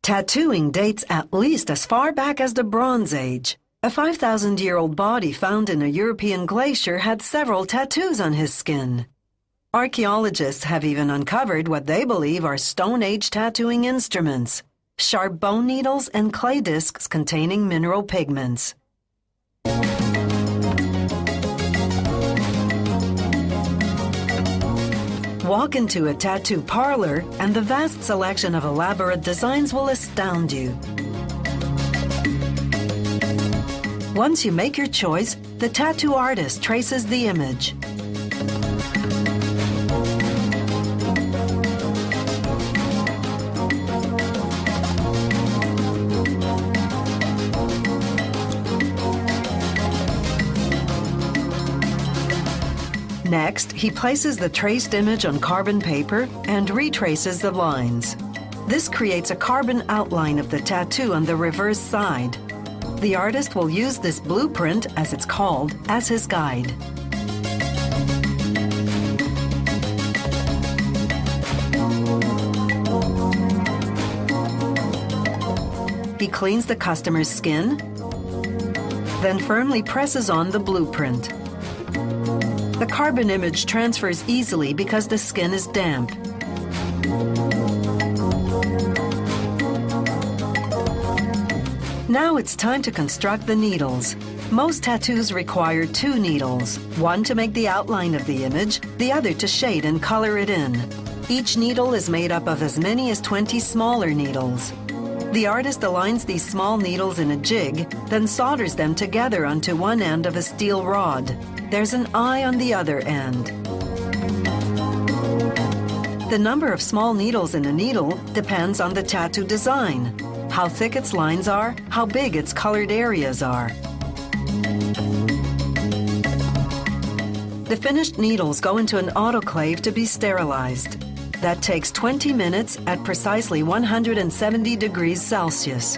Tattooing dates at least as far back as the Bronze Age. A 5,000-year-old body found in a European glacier had several tattoos on his skin. Archaeologists have even uncovered what they believe are Stone Age tattooing instruments, sharp bone needles and clay discs containing mineral pigments. Walk into a tattoo parlor and the vast selection of elaborate designs will astound you. Once you make your choice, the tattoo artist traces the image. Next, he places the traced image on carbon paper and retraces the lines. This creates a carbon outline of the tattoo on the reverse side. The artist will use this blueprint, as it's called, as his guide. He cleans the customer's skin, then firmly presses on the blueprint. The carbon image transfers easily because the skin is damp. Now it's time to construct the needles. Most tattoos require 2 needles, one to make the outline of the image, the other to shade and color it in. Each needle is made up of as many as 20 smaller needles. The artist aligns these small needles in a jig, then solders them together onto one end of a steel rod. There's an eye on the other end. The number of small needles in a needle depends on the tattoo design, how thick its lines are, how big its colored areas are. The finished needles go into an autoclave to be sterilized. That takes 20 minutes at precisely 170 degrees Celsius.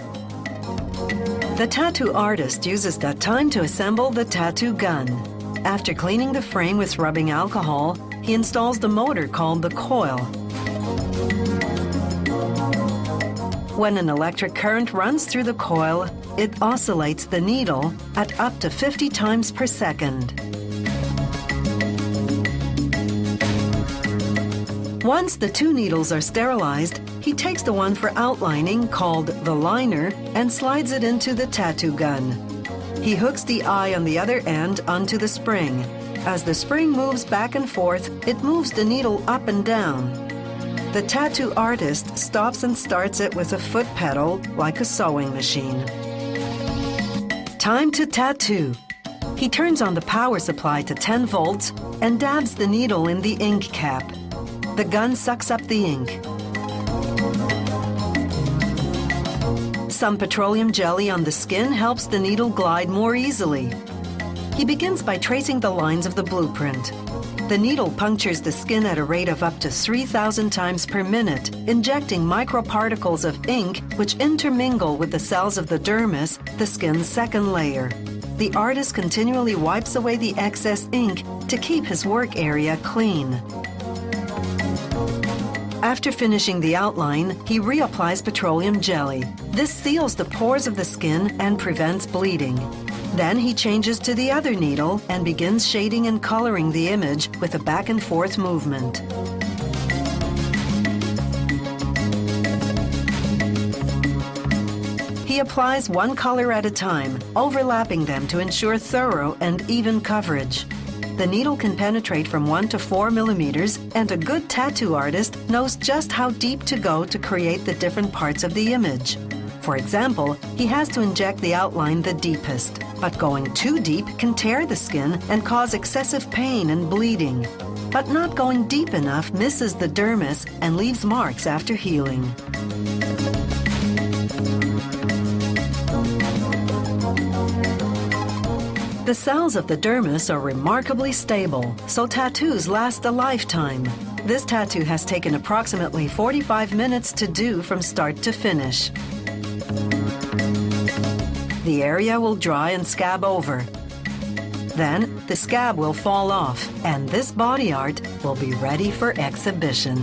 The tattoo artist uses that time to assemble the tattoo gun. After cleaning the frame with rubbing alcohol, he installs the motor called the coil. When an electric current runs through the coil, it oscillates the needle at up to 50 times per second. Once the 2 needles are sterilized, he takes the one for outlining, called the liner, and slides it into the tattoo gun. He hooks the eye on the other end onto the spring. As the spring moves back and forth, it moves the needle up and down. The tattoo artist stops and starts it with a foot pedal like a sewing machine. Time to tattoo. He turns on the power supply to 10 volts and dabs the needle in the ink cap. The gun sucks up the ink. Some petroleum jelly on the skin helps the needle glide more easily. He begins by tracing the lines of the blueprint. The needle punctures the skin at a rate of up to 3,000 times per minute, injecting microparticles of ink which intermingle with the cells of the dermis, the skin's second layer. The artist continually wipes away the excess ink to keep his work area clean. After finishing the outline, he reapplies petroleum jelly. This seals the pores of the skin and prevents bleeding. Then he changes to the other needle and begins shading and coloring the image with a back and forth movement. He applies one color at a time, overlapping them to ensure thorough and even coverage. The needle can penetrate from 1 to 4 millimeters, and a good tattoo artist knows just how deep to go to create the different parts of the image. For example, he has to inject the outline the deepest, but going too deep can tear the skin and cause excessive pain and bleeding. But not going deep enough misses the dermis and leaves marks after healing. The cells of the dermis are remarkably stable, so tattoos last a lifetime. This tattoo has taken approximately 45 minutes to do from start to finish. The area will dry and scab over. Then, the scab will fall off, and this body art will be ready for exhibition.